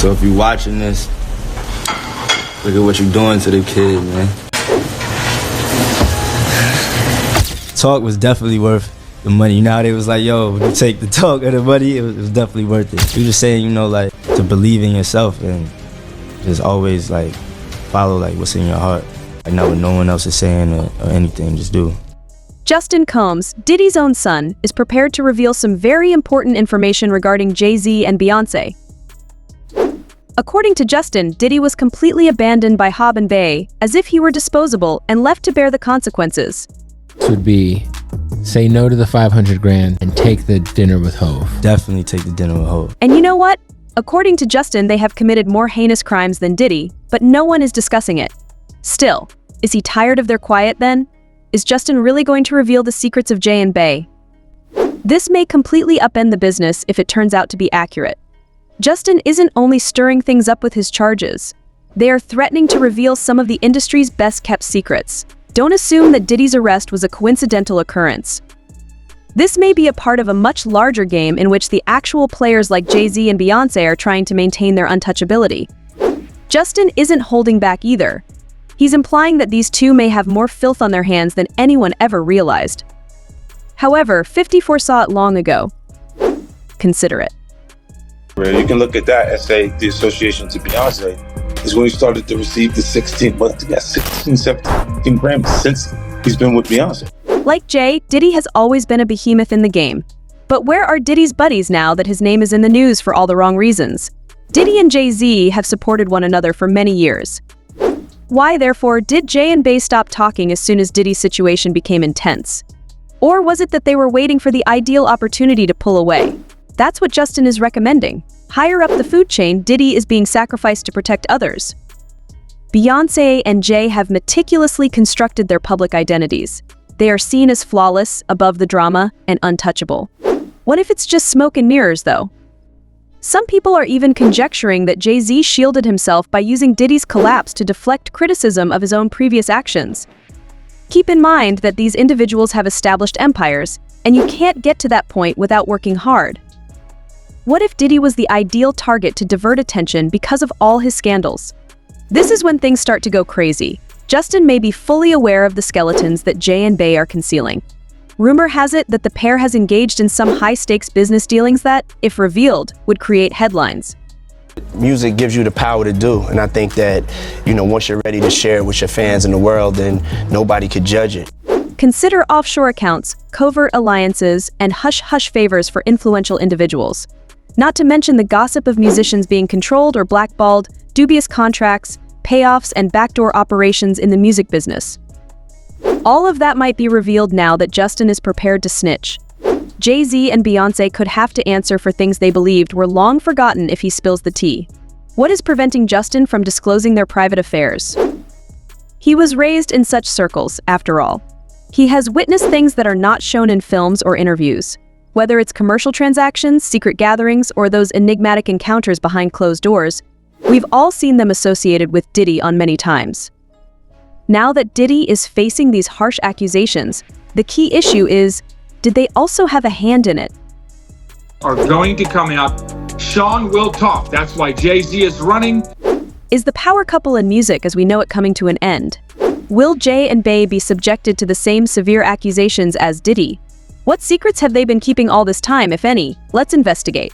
So if you're watching this, look at what you're doing to the kid, man. Talk was definitely worth the money. You know how they was like, yo, when you take the talk or the money, it was definitely worth it. You're just saying, you know, like, to believe in yourself and just always, like, follow, like, what's in your heart. Like, not what no one else is saying or anything, just do. Justin Combs, Diddy's own son, is prepared to reveal some very important information regarding Jay-Z and Beyoncé. According to Justin, Diddy was completely abandoned by Hob and Bey, as if he were disposable and left to bear the consequences. This would be say no to the 500 grand and take the dinner with Hob. Definitely take the dinner with Hob. And you know what? According to Justin, they have committed more heinous crimes than Diddy, but no one is discussing it. Still, is he tired of their quiet then? Is Justin really going to reveal the secrets of Jay and Bey? This may completely upend the business if it turns out to be accurate. Justin isn't only stirring things up with his charges. They are threatening to reveal some of the industry's best-kept secrets. Don't assume that Diddy's arrest was a coincidental occurrence. This may be a part of a much larger game in which the actual players like Jay-Z and Beyoncé are trying to maintain their untouchability. Justin isn't holding back either. He's implying that these two may have more filth on their hands than anyone ever realized. However, 54 saw it long ago. Consider it. You can look at that and say the association to Beyonce is when he started to receive the 16 Grammys since he's been with Beyonce. Like Jay, Diddy has always been a behemoth in the game. But where are Diddy's buddies now that his name is in the news for all the wrong reasons? Diddy and Jay-Z have supported one another for many years. Why, therefore, did Jay and Bey stop talking as soon as Diddy's situation became intense? Or was it that they were waiting for the ideal opportunity to pull away? That's what Justin is recommending. Higher up the food chain, Diddy is being sacrificed to protect others. Beyoncé and Jay have meticulously constructed their public identities. They are seen as flawless, above the drama, and untouchable. What if it's just smoke and mirrors, though? Some people are even conjecturing that Jay-Z shielded himself by using Diddy's collapse to deflect criticism of his own previous actions. Keep in mind that these individuals have established empires, and you can't get to that point without working hard. What if Diddy was the ideal target to divert attention because of all his scandals? This is when things start to go crazy. Justin may be fully aware of the skeletons that Jay and Bey are concealing. Rumor has it that the pair has engaged in some high-stakes business dealings that, if revealed, would create headlines. Music gives you the power to do, and I think that, you know, once you're ready to share it with your fans in the world, then nobody could judge it. Consider offshore accounts, covert alliances, and hush-hush favors for influential individuals. Not to mention the gossip of musicians being controlled or blackballed, dubious contracts, payoffs, and backdoor operations in the music business. All of that might be revealed now that Justin is prepared to snitch. Jay-Z and Beyoncé could have to answer for things they believed were long forgotten if he spills the tea. What is preventing Justin from disclosing their private affairs? He was raised in such circles, after all. He has witnessed things that are not shown in films or interviews. Whether it's commercial transactions, secret gatherings, or those enigmatic encounters behind closed doors, we've all seen them associated with Diddy on many times. Now that Diddy is facing these harsh accusations, the key issue is, did they also have a hand in it? Are going to come out. Sean will talk. That's why Jay-Z is running. Is the power couple in music as we know it coming to an end? Will Jay and Bey be subjected to the same severe accusations as Diddy? What secrets have they been keeping all this time, if any? Let's investigate.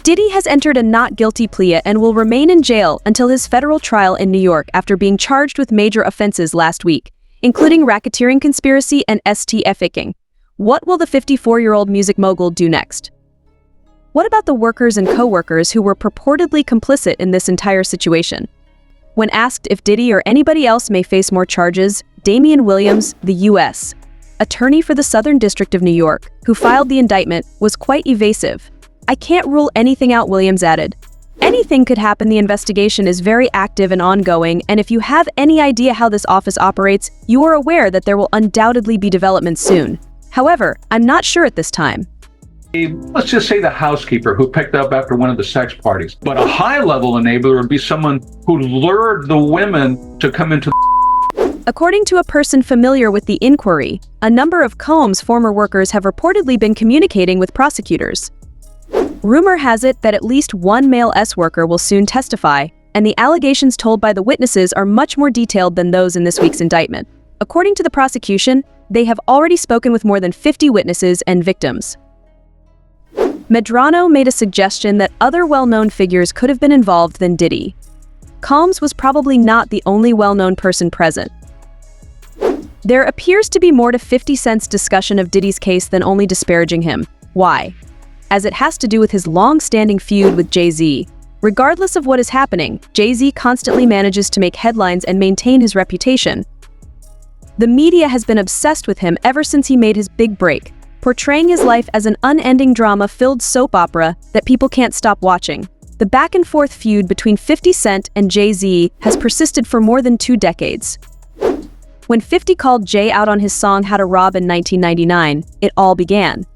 Diddy has entered a not guilty plea and will remain in jail until his federal trial in New York after being charged with major offenses last week, including racketeering conspiracy and STFing. What will the 54-year-old music mogul do next? What about the workers and co-workers who were purportedly complicit in this entire situation? When asked if Diddy or anybody else may face more charges, Damian Williams, the U.S. attorney for the Southern District of New York, who filed the indictment, was quite evasive. "I can't rule anything out," Williams added. "Anything could happen. The investigation is very active and ongoing, and if you have any idea how this office operates, you are aware that there will undoubtedly be developments soon. However, I'm not sure at this time." Let's just say the housekeeper who picked up after one of the sex parties. But a high-level enabler would be someone who lured the women to come into the... According to a person familiar with the inquiry, a number of Combs' former workers have reportedly been communicating with prosecutors. Rumor has it that at least one male S-worker will soon testify, and the allegations told by the witnesses are much more detailed than those in this week's indictment. According to the prosecution, they have already spoken with more than 50 witnesses and victims. Medrano made a suggestion that other well-known figures could have been involved than Diddy. Combs was probably not the only well-known person present. There appears to be more to 50 Cent's discussion of Diddy's case than only disparaging him. Why? As it has to do with his long-standing feud with Jay-Z. Regardless of what is happening, Jay-Z constantly manages to make headlines and maintain his reputation. The media has been obsessed with him ever since he made his big break, portraying his life as an unending drama-filled soap opera that people can't stop watching. The back-and-forth feud between 50 Cent and Jay-Z has persisted for more than 2 decades. When 50 called Jay out on his song How to Rob in 1999, it all began.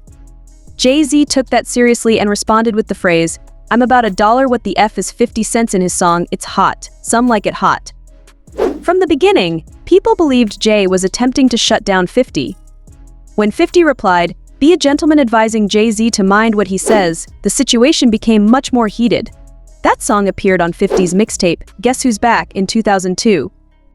Jay-Z took that seriously and responded with the phrase, "I'm about $1 what the F is 50 cents" in his song It's Hot, Some Like It Hot. From the beginning, people believed Jay was attempting to shut down 50. When 50 replied, "Be a gentleman," advising Jay-Z to mind what he says, the situation became much more heated. That song appeared on 50's mixtape, Guess Who's Back, in 2002.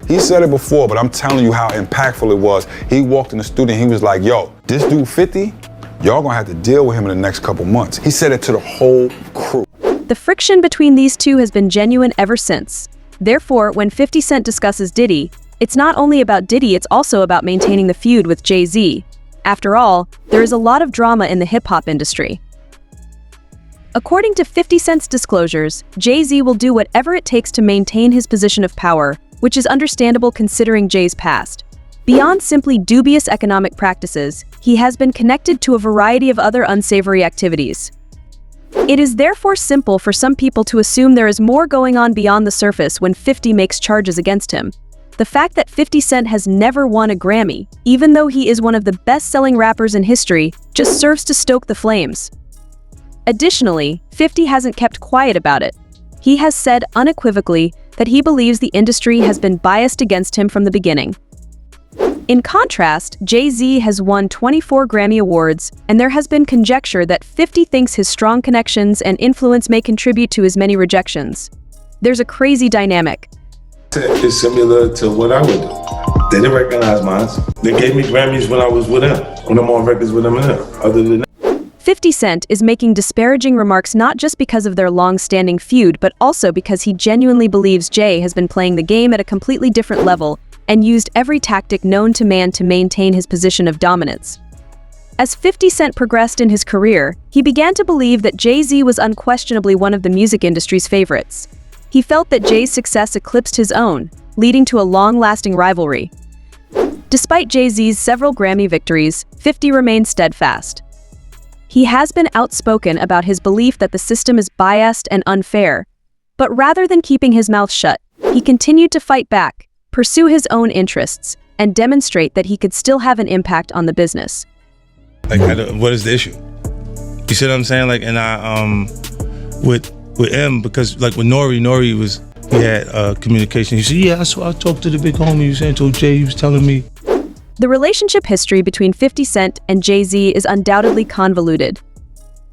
He said it before, but I'm telling you how impactful it was. He walked in the studio and he was like, yo, this dude 50, y'all gonna have to deal with him in the next couple months. He said it to the whole crew. The friction between these two has been genuine ever since. Therefore, when 50 Cent discusses Diddy, it's not only about Diddy, it's also about maintaining the feud with Jay-Z. After all, there is a lot of drama in the hip-hop industry. According to 50 Cent's disclosures, Jay-Z will do whatever it takes to maintain his position of power, which is understandable considering Jay's past. Beyond simply dubious economic practices, he has been connected to a variety of other unsavory activities. It is therefore simple for some people to assume there is more going on beyond the surface when 50 makes charges against him. The fact that 50 Cent has never won a Grammy, even though he is one of the best-selling rappers in history, just serves to stoke the flames. Additionally, 50 hasn't kept quiet about it. He has said unequivocally that he believes the industry has been biased against him from the beginning. In contrast, Jay-Z has won 24 Grammy Awards, and there has been conjecture that 50 thinks his strong connections and influence may contribute to his many rejections. There's a crazy dynamic. It's similar to what I would do. They didn't recognize mine. They gave me Grammys when I was with them, when I'm on records with them and them. Other than that, 50 Cent is making disparaging remarks not just because of their long-standing feud, but also because he genuinely believes Jay has been playing the game at a completely different level and used every tactic known to man to maintain his position of dominance. As 50 Cent progressed in his career, he began to believe that Jay-Z was unquestionably one of the music industry's favorites. He felt that Jay's success eclipsed his own, leading to a long-lasting rivalry. Despite Jay-Z's several Grammy victories, 50 remained steadfast. He has been outspoken about his belief that the system is biased and unfair, but rather than keeping his mouth shut, he continued to fight back, pursue his own interests, and demonstrate that he could still have an impact on the business. Like, what is the issue? You see what I'm saying? Like, and with M, because like with Nori he had communication. He said, yeah, I talked to the big homie, you saying, told Jay, he was telling me. The relationship history between 50 Cent and Jay-Z is undoubtedly convoluted.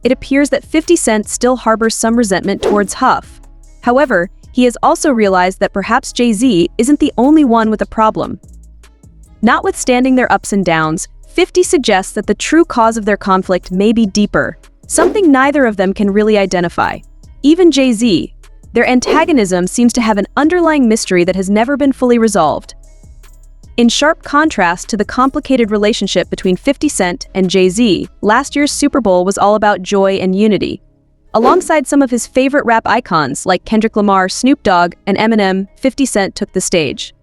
It appears that 50 Cent still harbors some resentment towards Huff. However, he has also realized that perhaps Jay-Z isn't the only one with a problem. Notwithstanding their ups and downs, 50 suggests that the true cause of their conflict may be deeper, something neither of them can really identify. Even Jay-Z, their antagonism seems to have an underlying mystery that has never been fully resolved. In sharp contrast to the complicated relationship between 50 Cent and Jay-Z, last year's Super Bowl was all about joy and unity. Alongside some of his favorite rap icons like Kendrick Lamar, Snoop Dogg, and Eminem, 50 Cent took the stage.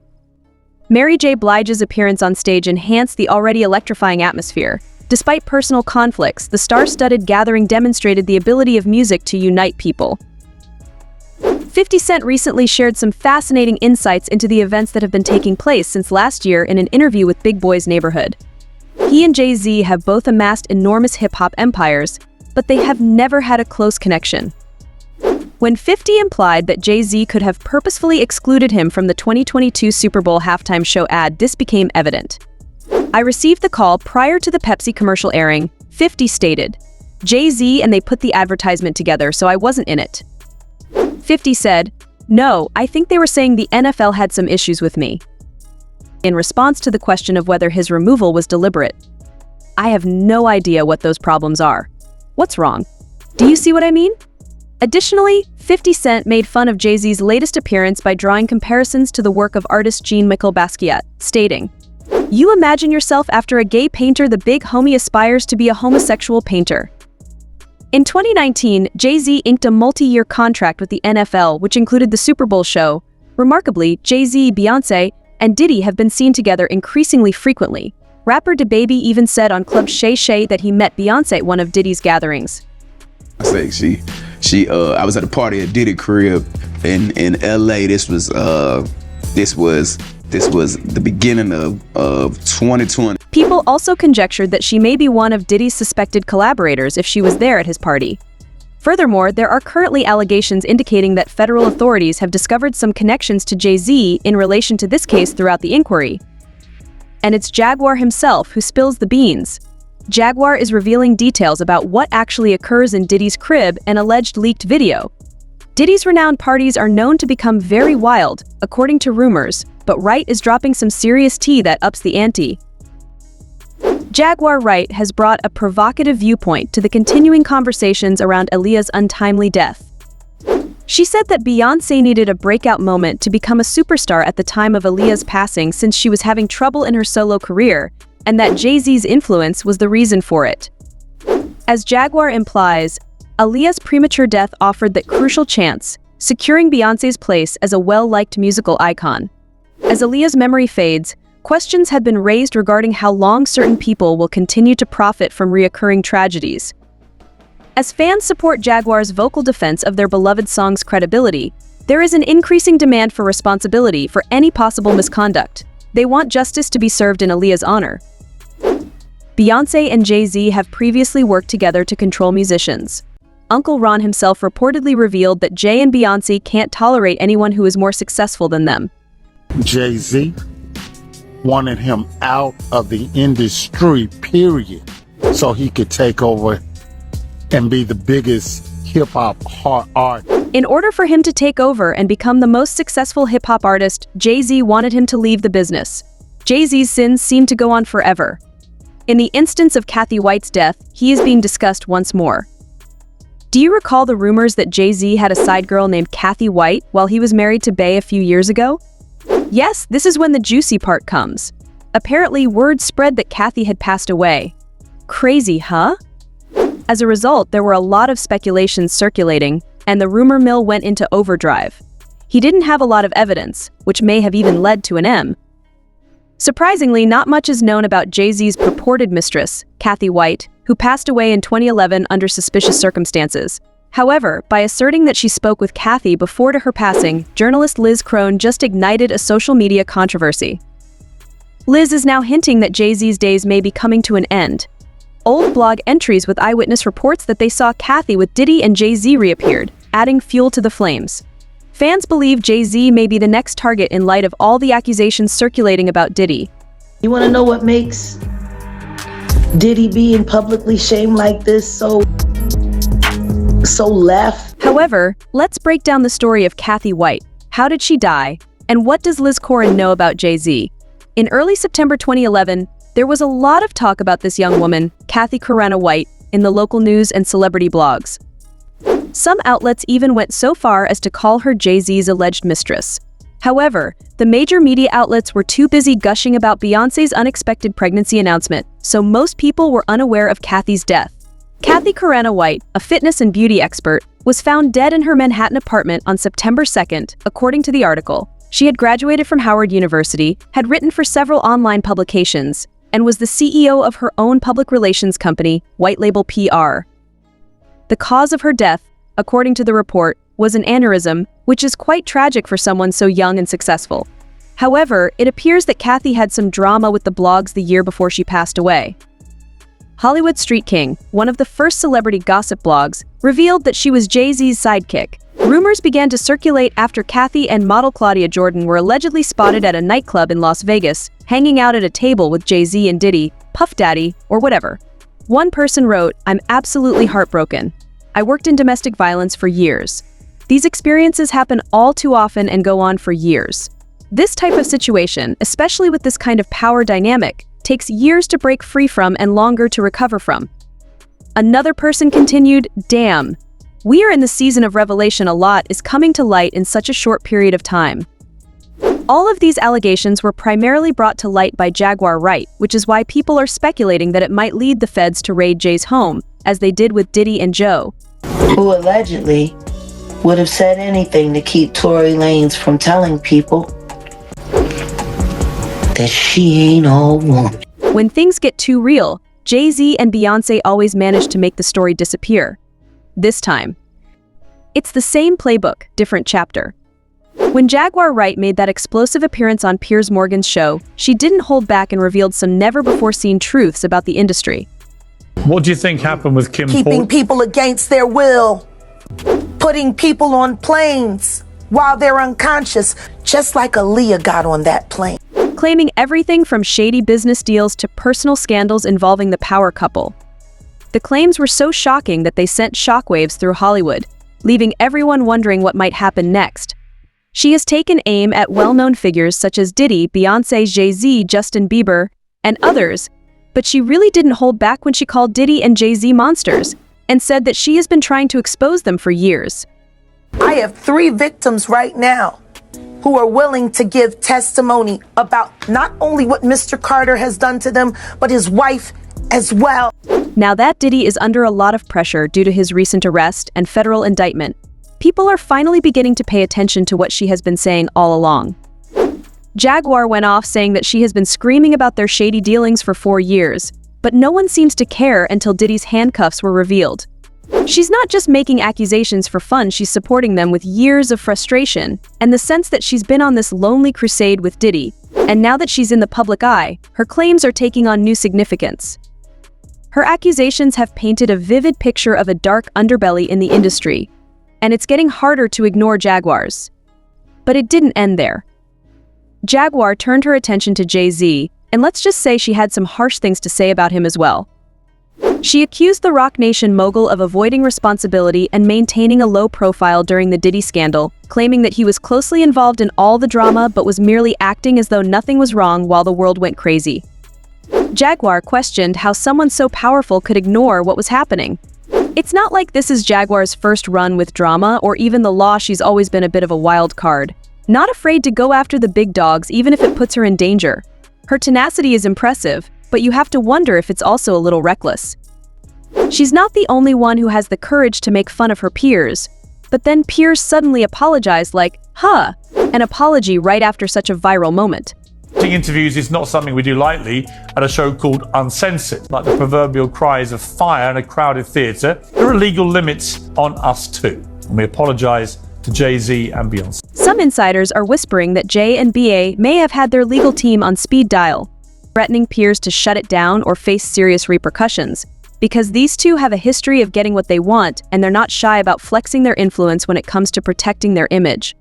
Mary J. Blige's appearance on stage enhanced the already electrifying atmosphere. Despite personal conflicts, the star-studded gathering demonstrated the ability of music to unite people. 50 Cent recently shared some fascinating insights into the events that have been taking place since last year in an interview with Big Boy's Neighborhood. He and Jay-Z have both amassed enormous hip-hop empires, but they have never had a close connection. When 50 implied that Jay-Z could have purposefully excluded him from the 2022 Super Bowl halftime show ad, this became evident. I received the call prior to the Pepsi commercial airing, 50 stated. JayZ and they put the advertisement together, so I wasn't in it. 50 said, "No, I think they were saying the NFL had some issues with me." In response to the question of whether his removal was deliberate, "I have no idea what those problems are. What's wrong? Do you see what I mean?" Additionally, 50 Cent made fun of Jay-Z's latest appearance by drawing comparisons to the work of artist Jean-Michel Basquiat, stating, "You imagine yourself after a gay painter, the big homie aspires to be a homosexual painter." In 2019, Jay-Z inked a multi-year contract with the NFL, which included the Super Bowl show. Remarkably, Jay-Z, Beyoncé, and Diddy have been seen together increasingly frequently. Rapper DaBaby even said on Club Shay Shay that he met Beyoncé at one of Diddy's gatherings. I was at a party at Diddy crib in LA. This was the beginning of 2020. People also conjectured that she may be one of Diddy's suspected collaborators if she was there at his party. Furthermore, there are currently allegations indicating that federal authorities have discovered some connections to Jay-Z in relation to this case throughout the inquiry. And it's Jaguar himself who spills the beans. Jaguar is revealing details about what actually occurs in Diddy's crib and alleged leaked video. Diddy's renowned parties are known to become very wild, according to rumors, but Wright is dropping some serious tea that ups the ante. Jaguar Wright has brought a provocative viewpoint to the continuing conversations around Aaliyah's untimely death. She said that Beyoncé needed a breakout moment to become a superstar at the time of Aaliyah's passing since she was having trouble in her solo career, and that Jay-Z's influence was the reason for it. As Jaguar implies, Aaliyah's premature death offered that crucial chance, securing Beyoncé's place as a well-liked musical icon. As Aaliyah's memory fades, questions have been raised regarding how long certain people will continue to profit from reoccurring tragedies. As fans support Jaguar's vocal defense of their beloved song's credibility, there is an increasing demand for responsibility for any possible misconduct. They want justice to be served in Aaliyah's honor. Beyoncé and Jay-Z have previously worked together to control musicians. Uncle Ron himself reportedly revealed that Jay and Beyoncé can't tolerate anyone who is more successful than them. Jay-Z wanted him out of the industry, period, so he could take over and be the biggest hip-hop art. In order for him to take over and become the most successful hip-hop artist, Jay-Z wanted him to leave the business. Jay-Z's sins seem to go on forever. In the instance of Kathy White's death, he is being discussed once more. Do you recall the rumors that Jay-Z had a side girl named Kathy White while he was married to Bey a few years ago? Yes, this is when the juicy part comes. Apparently, word spread that Kathy had passed away. Crazy, huh? As a result, there were a lot of speculations circulating, and the rumor mill went into overdrive. He didn't have a lot of evidence, which may have even led to an M. Surprisingly, not much is known about Jay-Z's purported mistress, Kathy White, who passed away in 2011 under suspicious circumstances. However, by asserting that she spoke with Kathy before to her passing, journalist Liz Crone just ignited a social media controversy. Liz is now hinting that Jay-Z's days may be coming to an end. Old blog entries with eyewitness reports that they saw Kathy with Diddy and Jay-Z reappeared, adding fuel to the flames. Fans believe Jay-Z may be the next target in light of all the accusations circulating about Diddy. You want to know what makes Diddy being publicly shamed like this so left? However, let's break down the story of Kathy White. How did she die? And what does Liz Crone know about Jay-Z? In early September 2011, there was a lot of talk about this young woman, Kathy Corona White, in the local news and celebrity blogs. Some outlets even went so far as to call her Jay-Z's alleged mistress. However, the major media outlets were too busy gushing about Beyoncé's unexpected pregnancy announcement, so most people were unaware of Kathy's death. Kathy Corona White, a fitness and beauty expert, was found dead in her Manhattan apartment on September 2nd, according to the article. She had graduated from Howard University, had written for several online publications, and was the CEO of her own public relations company, White Label PR. The cause of her death, according to the report, was an aneurysm, which is quite tragic for someone so young and successful. However, it appears that Kathy had some drama with the blogs the year before she passed away. Hollywood Street King, one of the first celebrity gossip blogs, revealed that she was Jay-Z's sidekick. Rumors began to circulate after Kathy and model Claudia Jordan were allegedly spotted at a nightclub in Las Vegas, hanging out at a table with Jay-Z and Diddy, Puff Daddy, or whatever. One person wrote, "I'm absolutely heartbroken. I worked in domestic violence for years. These experiences happen all too often and go on for years. This type of situation, especially with this kind of power dynamic, takes years to break free from and longer to recover from." Another person continued, "Damn. We are in the season of revelation. A lot is coming to light in such a short period of time." All of these allegations were primarily brought to light by Jaguar Wright, which is why people are speculating that it might lead the feds to raid Jay's home, as they did with Diddy and Joe. Who allegedly would have said anything to keep Tory Lanez from telling people that she ain't all woman. When things get too real, Jay-Z and Beyoncé always manage to make the story disappear. This time, it's the same playbook, different chapter. When Jaguar Wright made that explosive appearance on Piers Morgan's show, she didn't hold back and revealed some never-before-seen truths about the industry. What do you think happened with Kim Keeping people against their will, putting people on planes while they're unconscious, just like Aaliyah got on that plane. Claiming everything from shady business deals to personal scandals involving the power couple. The claims were so shocking that they sent shockwaves through Hollywood, leaving everyone wondering what might happen next. She has taken aim at well-known figures such as Diddy, Beyoncé, Jay-Z, Justin Bieber, and others, but she really didn't hold back when she called Diddy and Jay-Z monsters, and said that she has been trying to expose them for years. I have 3 victims right now who are willing to give testimony about not only what Mr. Carter has done to them, but his wife as well. Now that Diddy is under a lot of pressure due to his recent arrest and federal indictment, people are finally beginning to pay attention to what she has been saying all along. Jaguar went off saying that she has been screaming about their shady dealings for 4 years, but no one seems to care until Diddy's handcuffs were revealed. She's not just making accusations for fun, she's supporting them with years of frustration and the sense that she's been on this lonely crusade with Diddy, and now that she's in the public eye, her claims are taking on new significance. Her accusations have painted a vivid picture of a dark underbelly in the industry, and it's getting harder to ignore Jaguar's. But it didn't end there. Jaguar turned her attention to Jay-Z, and let's just say she had some harsh things to say about him as well. She accused the Roc Nation mogul of avoiding responsibility and maintaining a low profile during the Diddy scandal, claiming that he was closely involved in all the drama but was merely acting as though nothing was wrong while the world went crazy. Jaguar questioned how someone so powerful could ignore what was happening. It's not like this is Jaguar's first run with drama or even the law. She's always been a bit of a wild card, not afraid to go after the big dogs even if it puts her in danger. Her tenacity is impressive, but you have to wonder if it's also a little reckless. She's not the only one who has the courage to make fun of her peers, but then peers suddenly apologize like, an apology right after such a viral moment. Interviews is not something we do lightly at a show called Uncensored. Like the proverbial cries of fire in a crowded theatre, there are legal limits on us too. And we apologise to Jay-Z and Beyoncé. Some insiders are whispering that Jay and Bey may have had their legal team on speed dial, threatening peers to shut it down or face serious repercussions, because these two have a history of getting what they want and they're not shy about flexing their influence when it comes to protecting their image.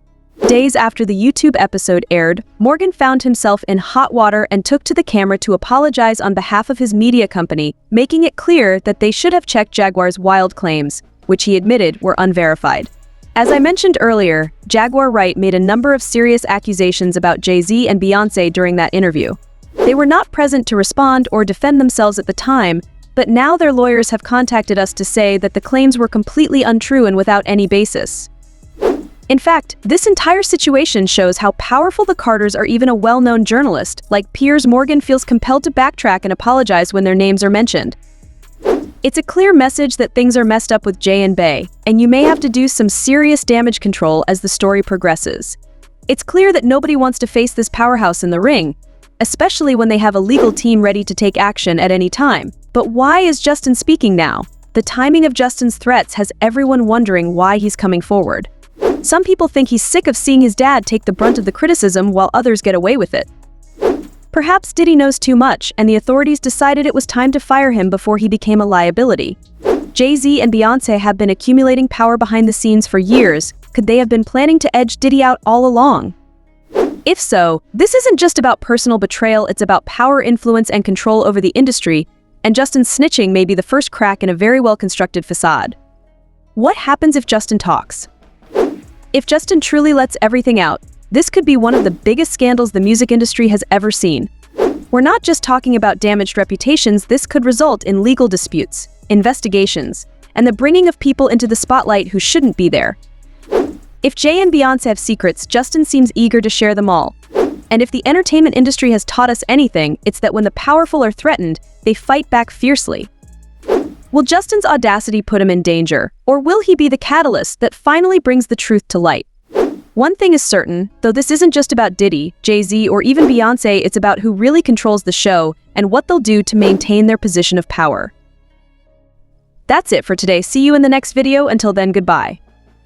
Days after the YouTube episode aired, Morgan found himself in hot water and took to the camera to apologize on behalf of his media company, making it clear that they should have checked Jaguar's wild claims, which he admitted were unverified. As I mentioned earlier, Jaguar Wright made a number of serious accusations about Jay-Z and Beyoncé during that interview. They were not present to respond or defend themselves at the time, but now their lawyers have contacted us to say that the claims were completely untrue and without any basis. In fact, this entire situation shows how powerful the Carters are. Even a well-known journalist like Piers Morgan feels compelled to backtrack and apologize when their names are mentioned. It's a clear message that things are messed up with Jay and Bey, and you may have to do some serious damage control as the story progresses. It's clear that nobody wants to face this powerhouse in the ring, especially when they have a legal team ready to take action at any time. But why is Justin speaking now? The timing of Justin's threats has everyone wondering why he's coming forward. Some people think he's sick of seeing his dad take the brunt of the criticism while others get away with it. Perhaps Diddy knows too much, and the authorities decided it was time to fire him before he became a liability. Jay-Z and Beyoncé have been accumulating power behind the scenes for years. Could they have been planning to edge Diddy out all along? If so, this isn't just about personal betrayal, it's about power, influence, and control over the industry, and Justin's snitching may be the first crack in a very well-constructed facade. What happens if Justin talks? If Justin truly lets everything out, this could be one of the biggest scandals the music industry has ever seen. We're not just talking about damaged reputations, this could result in legal disputes, investigations, and the bringing of people into the spotlight who shouldn't be there. If Jay and Beyoncé have secrets, Justin seems eager to share them all. And if the entertainment industry has taught us anything, it's that when the powerful are threatened, they fight back fiercely. Will Justin's audacity put him in danger, or will he be the catalyst that finally brings the truth to light? One thing is certain, though this isn't just about Diddy, Jay-Z, or even Beyoncé, it's about who really controls the show and what they'll do to maintain their position of power. That's it for today. See you in the next video. Until then, goodbye.